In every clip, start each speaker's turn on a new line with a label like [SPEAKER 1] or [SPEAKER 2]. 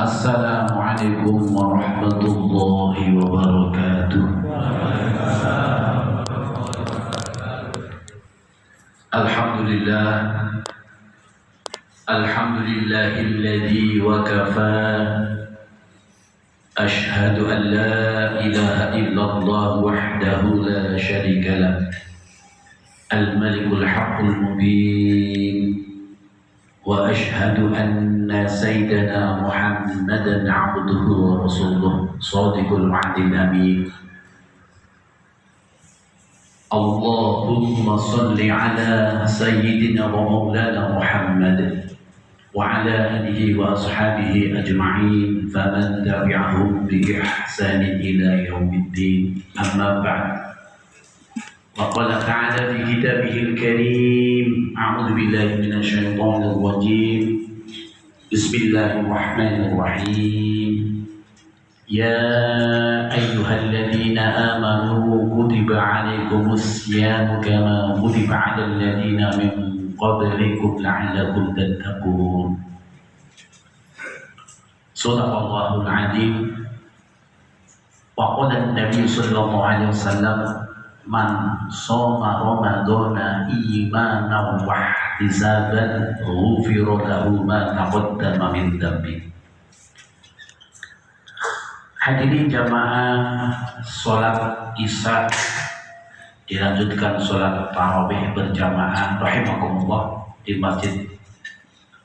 [SPEAKER 1] Assalamualaikum warahmatullahi wabarakatuh. Alhamdulillah, alhamdulillahilladzi wa kafa. Ashhadu an la ilaha illallah wahdahu la syarika lah, al-malikul haqqul mubin. Wa ashhadu anna sayyidana Muhammadan abduhu wa rasuluh shadiqul wa'dil amin. Allahumma salli ala sayyidina wa maulana Muhammad wa ala alihi wa ashabihi ajma'in faman tabi'ahum bi ihsanin ila yaumiddin. Amma ba'd. وقال تعالى في كتابه الكريم: أعوذ بالله من الشيطان الرجيم بسم الله الرحمن الرحيم يا أيها الذين آمنوا كتب عليكم الصيام كما كتب على الذين من قبلكم لعلكم تتقون. صدق الله العظيم. وقال النبي صلى الله عليه وسلم: Man soma Ramadana imanan wa ihtisaban ghufira lahu ma taqaddama min dhanbi. Hadirin jamaah salat Isya dilanjutkan salat tarawih berjamaah rahimakumullah di Masjid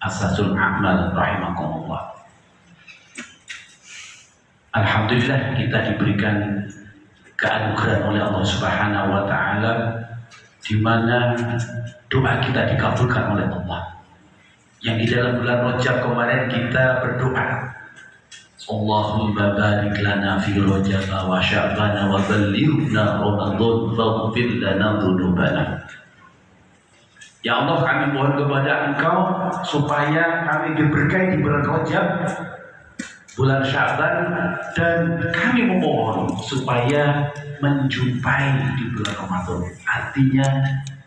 [SPEAKER 1] Asasul A'mal rahimakumullah. Alhamdulillah kita diberikan keanugerahan oleh Allah Subhanahu wa taala di mana doa kita dikabulkan oleh Allah. Yang di dalam bulan Rajab kemarin kita berdoa, Allahumma barik lana fi Rajab wa Sya'ban wa ballighna Ramadan faghfir lana dzunubana. Ya Allah, kami mohon kepada Engkau supaya kami diberkahi di bulan Rajab, bulan Sya'ban, dan kami memohon supaya menjumpai di bulan Ramadan. Artinya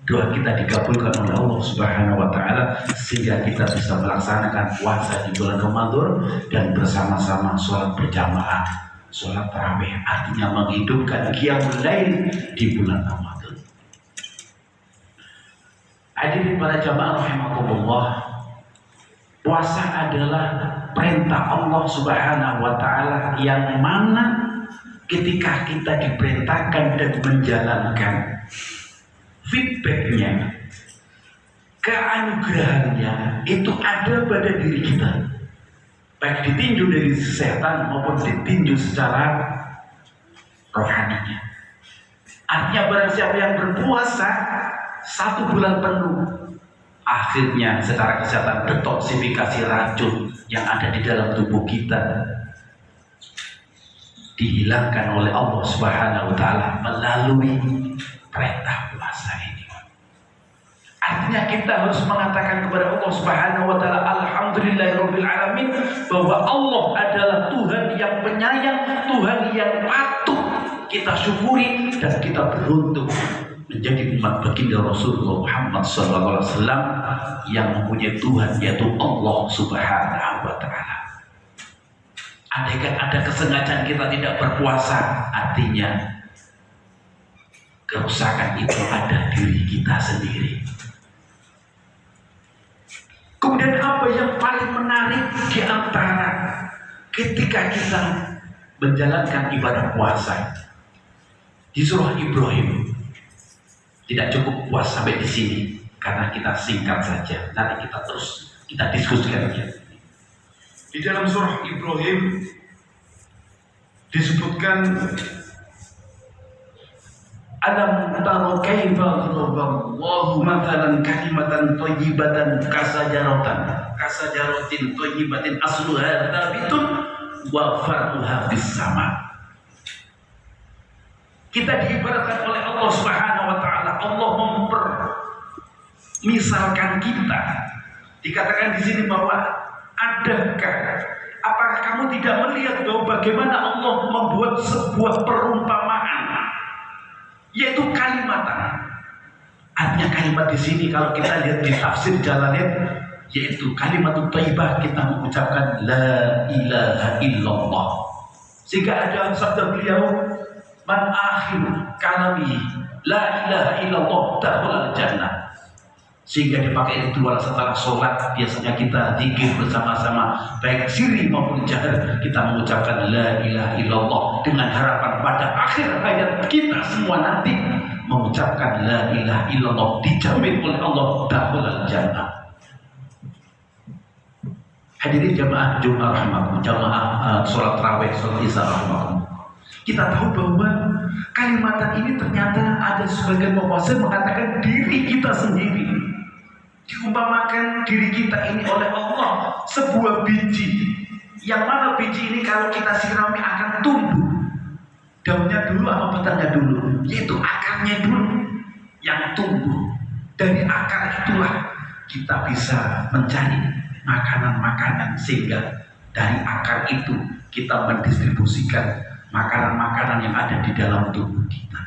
[SPEAKER 1] doa kita dikabulkan oleh Allah Subhanahu wa taala sehingga kita bisa melaksanakan puasa di bulan Ramadan dan bersama-sama sholat berjamaah, sholat tarawih, artinya menghidupkan qiyamul lail di bulan Ramadan. Hadirin para jamaah rahimakumullah, puasa adalah perintah Allah Subhanahu wa taala yang mana ketika kita diperintahkan dan menjalankan, feedbacknya, keanugerahannya itu ada pada diri kita, baik ditinjau dari setan maupun ditinjau secara rohaninya. Artinya barang siapa yang berpuasa 1 bulan penuh, akhirnya secara kesehatan detoksifikasi racun yang ada di dalam tubuh kita dihilangkan oleh Allah Subhanahu wa taala melalui perintah puasa ini. Artinya kita harus mengatakan kepada Allah Subhanahu wa taala alhamdulillahirabbil alamin bahwa Allah adalah Tuhan yang penyayang, Tuhan yang patut kita syukuri, dan kita beruntung menjadi umat baginda Rasulullah Muhammad SAW yang mempunyai Tuhan, yaitu Allah Subhanahu wa taala. Andaikan ada kesengajaan kita tidak berpuasa, artinya kerusakan itu ada diri kita sendiri. Kemudian apa yang paling menarik di antara ketika kita menjalankan ibadah puasa di surah Ibrahim? Tidak cukup puas sampai di sini karena kita singkat saja. Nanti kita diskusikan ya. Di dalam surah Ibrahim disebutkan alam tara kaifa daraballahu mathalan kalimatan thayyibatan kasajaratin thayyibatin asluha thabitun wa far'uha fis sama. Kita diibaratkan oleh Allah Subhanahu wa taala, Allah mempermisalkan kita. Dikatakan di sini bahwa apakah kamu tidak melihat bahwa bagaimana Allah membuat sebuah perumpamaan, yaitu kalimatan. Artinya kalimat di sini kalau kita lihat di tafsir Jalalain, yaitu kalimat thayyibah, kita mengucapkan la ilaha illallah. Sehingga ada sabda beliau, man akhir kalami la ilaha illallah dakhala jannah. Sehingga dipakai ritual setelah sholat, biasanya kita zikir bersama-sama, baik sirri maupun jahar, kita mengucapkan la ilaha illallah dengan harapan pada akhir hayat kita semua nanti mengucapkan la ilaha illallah, dijamin oleh Allah dakhala jannah. Hadirin jamaah Jumat rahmatullah, jamaah sholat tarawih, sholat isya rahmatullah. Kita tahu bahwa kalimat ini ternyata ada sebagian penguasa mengatakan diri kita sendiri. Diumpamakan diri kita ini oleh Allah sebuah biji, yang mana biji ini kalau kita sirami akan tumbuh. Daunnya dulu apa batangnya dulu? Yaitu akarnya dulu yang tumbuh. Dari akar itulah kita bisa mencari makanan-makanan, sehingga dari akar itu kita mendistribusikan makanan-makanan yang ada di dalam tubuh kita.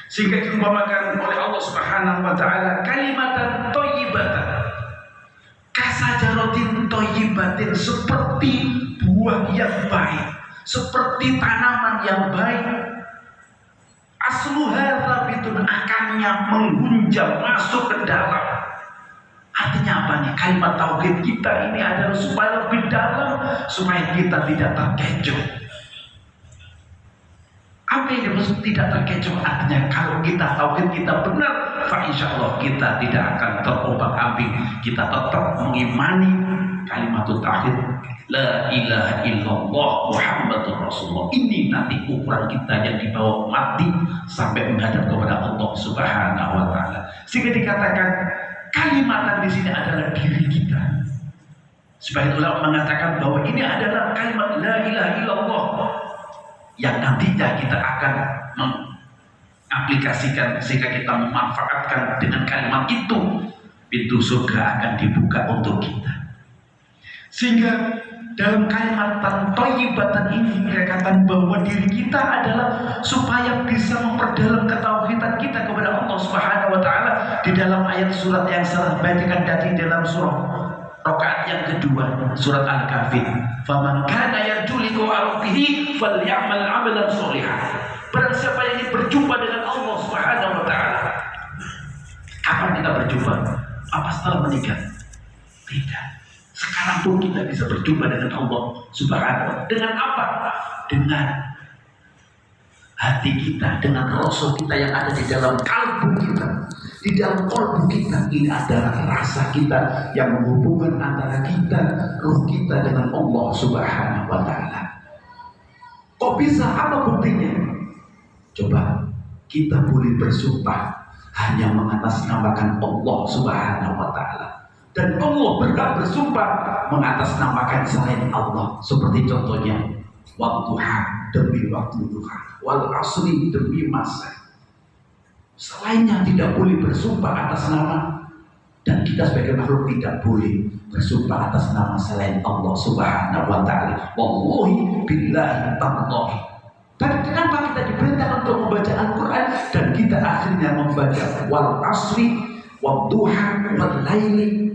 [SPEAKER 1] Sehingga diumpamakan oleh Allah Subhanahu wa taala kalimatan thayyibatan kasajaratin thayyibatin, seperti buah yang baik, seperti tanaman yang baik. Asluha thabitun, akarnya menghunjam masuk ke dalam. Artinya apa nih? Kalimat tauhid kita ini adalah supaya lebih dalam, supaya kita tidak terkecoh. Apa yang dimaksud tidak terkecoh? Artinya kalau kita tauhid kita benar, insya Allah kita tidak akan terombang-ambing. Kita tetap mengimani kalimat tauhid la ilaha illallah Muhammadur Rasulullah. Ini nanti ukuran kita yang dibawa mati sampai menghadap kepada Allah Subhanahu wa taala. Sehingga dikatakan kalimatan di sini adalah diri kita. Sebagian ulama mengatakan bahwa ini adalah kalimat la ilaha illallah yang nantinya kita akan mengaplikasikan, sehingga kita memanfaatkan dengan kalimat itu, pintu surga akan dibuka untuk kita. Sehingga dalam kalimat thayyibatan ini dikatakan bahwa diri kita adalah supaya bisa memperdalam ketauhidan kita kepada Allah Subhanahu wa taala. Di dalam ayat surat yang saya bacakan tadi, dalam surah rakaat yang kedua, surat Al-Kahfi, faman kana yarju liqa rabbih falyamal 'amalan sholihan. Barang siapa yang ingin berjumpa dengan Allah Subhanahu wa taala. Kapan kita berjumpa? Apa setelah menikah? Tidak. Sekarang pun kita bisa berjumpa dengan Allah Subhanahu wa taala. Dengan apa? Dengan hati kita, dengan rasa kita yang ada di dalam kalbu kita. Di dalam kalbu kita ini adalah rasa kita yang menghubungkan antara kita, ruh kita dengan Allah Subhanahu wa taala. Kok bisa? Apa buktinya? Coba kita boleh bersumpah hanya mengatasnamakan Allah Subhanahu wa taala. Dan Allah berhak bersumpah mengatasnamakan selain Allah. Seperti contohnya waktuha, demi waktu duha, wal asri, demi masa. Selainnya tidak boleh bersumpah atas nama, dan kita sebagai makhluk tidak boleh bersumpah atas nama selain Allah Subhanahu wa taala. Wallahi billahi tallahi. Dan kenapa kita diperintahkan untuk membaca Al-Quran dan kita akhirnya membaca wal asri, wal duha, wal laili?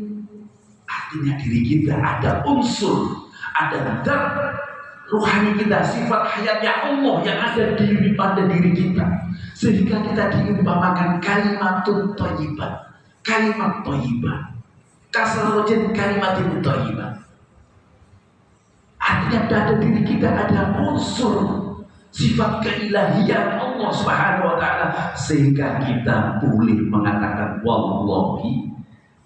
[SPEAKER 1] Artinya diri kita ada unsur, ada zat ruhani kita, sifat hayatnya Allah yang ada pada diri kita, sehingga kita diumpamakan kalimatun thayyibah, kalimat thayyibah, kasarojin kalimatin thayyibah. Artinya pada diri kita ada unsur sifat keilahian Allah Subhanahu wa taala, sehingga kita boleh mengatakan wallahi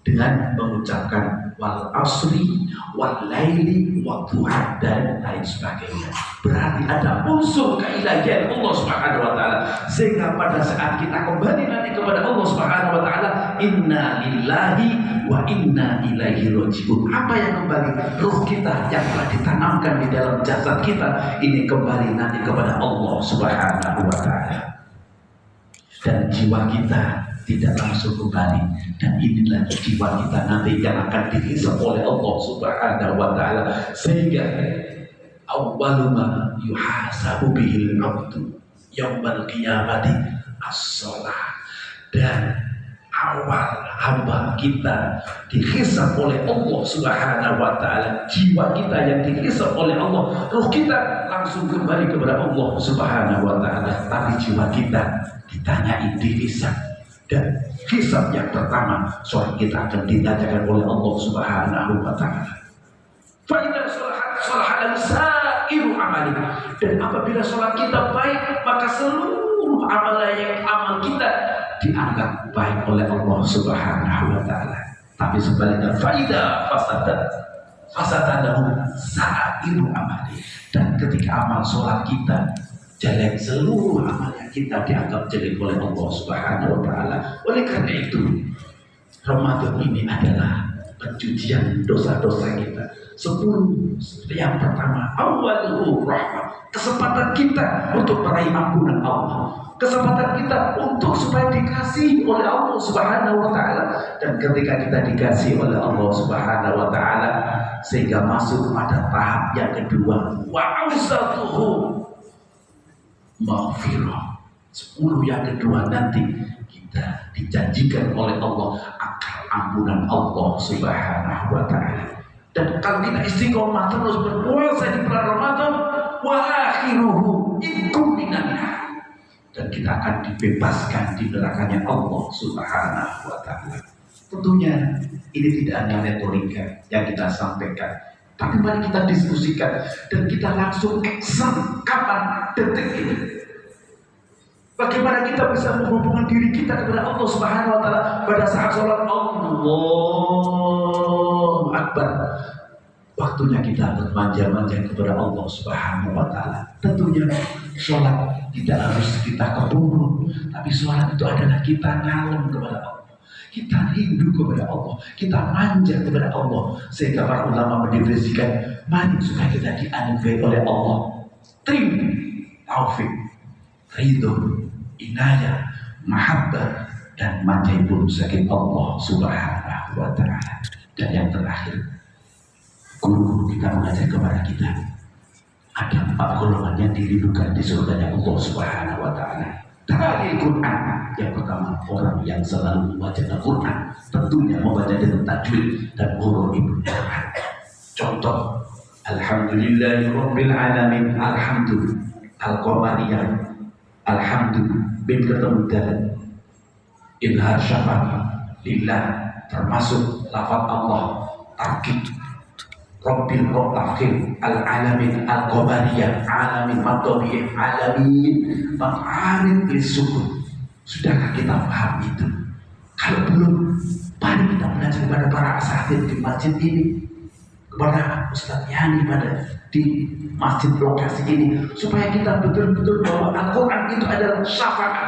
[SPEAKER 1] dengan mengucapkan wal asri, wal laili, wal duha, dan lain sebagainya. Berarti ada unsur keilahian Allah Subhanahu wa taala, sehingga pada saat kita kembali nanti kepada Allah Subhanahu wa taala, inna lillahi wa inna ilaihi rajiun. Apa yang kembali? Ruh kita yang telah ditanamkan di dalam jasad kita ini kembali nanti kepada Allah Subhanahu wa taala. Dan jiwa kita tidak langsung kembali, dan inilah jiwa kita nanti yang akan dihisab oleh Allah Subhanahu wa taala, sehingga awwalu ma yuhasabu bihil 'abdu yaumil qiyamati as-shalah. Dan awal hamba kita dihisab oleh Allah Subhanahu wa taala, jiwa kita yang dihisab oleh Allah, roh kita langsung kembali kepada Allah Subhanahu wa taala, tapi jiwa kita ditanyai, dihisab. Dan hisab yang pertama, sholat kita akan ditanyakan oleh Allah Subhanahu wa taala. Fa idza sholahat sa'iru amali, dan apabila sholat kita baik, maka seluruh amal kita dianggap baik oleh Allah Subhanahu wa taala. Tapi sebaliknya, fa idza fasadahu sa'iru amali, dan ketika amal sholat kita jelek, seluruh amal yang kita dianggap jelek oleh Allah Subhanahu wa taala. Oleh karena itu, Ramadan ini adalah pencucian dosa-dosa kita. 10 yang pertama, awalul rahmah, kesempatan kita untuk meraih ampunan Allah, kesempatan kita untuk supaya dikasih oleh Allah Subhanahu wa taala. Dan ketika kita dikasih oleh Allah Subhanahu wa taala, sehingga masuk pada tahap yang kedua, wa awsatuhu maghfirah. 10 yang kedua nanti kita dijanjikan oleh Allah akan ampunan Allah Subhanahu wa taala. Dan kalau kita istiqomah terus berpuasa di bulan Ramadan, wa akhiruhu ikum minannar, dan kita akan dibebaskan di nerakanya Allah Subhanahu wa taala. Tentunya ini tidak hanya retorika yang kita sampaikan, tapi mari kita diskusikan dan kita langsung action kapan detik ini. Bagaimana kita bisa menghubungkan diri kita kepada Allah Subhanahu wa taala pada saat sholat Allahu Akbar. Waktunya kita bermanja-manja kepada Allah Subhanahu wa taala. Tentunya sholat tidak harus kita keburu, tapi sholat itu adalah kita ngalem kepada Allah, kita rindu kepada Allah, kita manja kepada Allah. Sehingga para ulama mendefinisikan, mari supaya kita dianugerahi oleh Allah taufik, ridho, inayah, mahabbah, dan manjai pun sakit Allah Subhanahu wa taala. Dan yang terakhir, guru-guru kita mengajar kepada kita ada 4 golongan yang dirindukan di surganya Allah Subhanahu wa taala. Dari Quran, yang pertama orang yang selalu membaca Al-Quran, tentunya membaca dengan tajwid dan huruf Ibnu Quran. Contoh, alhamdulillahirabbil alamin, alhamdulillah, al-qamariyah, alhamdulillah, bin ketemu dalam ilhar syafaq lillah, termasuk lafaz Allah takid, Rabbil Rabbil al-alamin al-qamariyah, alamin matobi'ih, alamin ma'arid lisukun. Sudahkah kita paham itu? Kalau belum, mari kita belajar kepada para asatidz di masjid ini, kepada Ustaz Yani di masjid lokasi ini, supaya kita betul-betul bahwa Al-Quran itu adalah syafaat.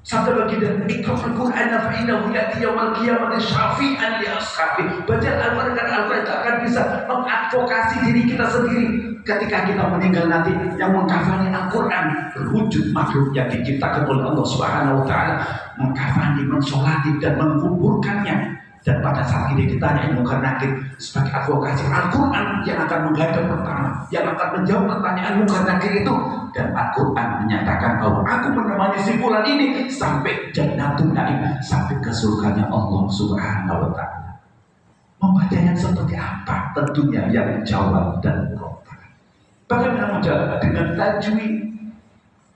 [SPEAKER 1] Sabda baginda, iqra'ul Qur'ana fa innahu ya'ti yaumil qiyamati syafi'an li ashabi. Baca Al-Quran, karena Al-Quran itu akan bisa mengadvokasi diri kita sendiri ketika kita meninggal nanti. Yang mengkafani Al-Quran berwujud makhluk yang diciptakan oleh Allah Subhanahu wa taala, mengkafani, mensolati dan menguburkannya. Dan pada saat ini ditanya Munkar Nakir sebagai advokasi Al-Quran yang akan menghadap pertama, yang akan menjawab pertanyaan Munkar Nakir itu. Dan Al-Quran menyatakan bahwa aku menemani si fulan ini sampai Jannatul Naim, sampai ke surganya Allah Subhanahu wa taala. Membacanya seperti apa? Tentunya yang jawab dan berontak. Bagaimana menjawab? Dengan tajwid,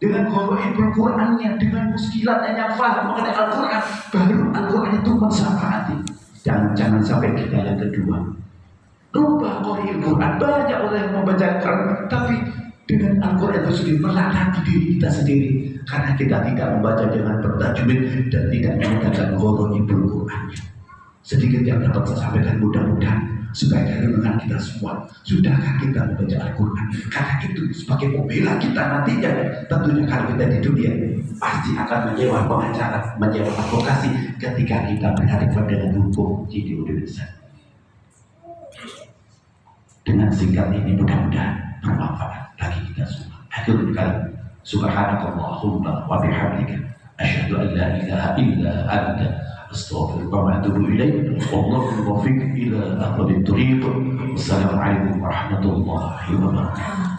[SPEAKER 1] dengan huruf Qurannya, dengan muskilatnya yang faham mengenai Al-Quran, baru Al-Quran itu mensyafati. Dan jangan sampai kita yang kedua, rubah qari'il Quran, banyak orang yang membaca Al-Quran, tapi dengan Al-Quran itu sendiri melaknati diri kita sendiri karena kita tidak membaca dengan bertajwid dan tidak menggunakan huruf Qurannya. Sedikit yang dapat saya sampaikan, mudah-mudahan supaya renungan kita semua, sudahkah kita membaca Al-Quran? Karena itu sebagai pembela kita nantinya. Tentunya kalau kita di dunia pasti akan menyewa pengacara, menyewa advokasi ketika kita berhadapan dengan hukum di Indonesia. Dengan singkat ini mudah-mudahan bermanfaat bagi kita semua. Akhirul kalam, subhanakallahumma wa bihamdika, asyhadu an la ilaha illa anta, astaghfiruka wa atubu ilaik. Wallahu muwaffiq ila aqwamit thoriq. Wassalamualaikum warahmatullahi wabarakatuh.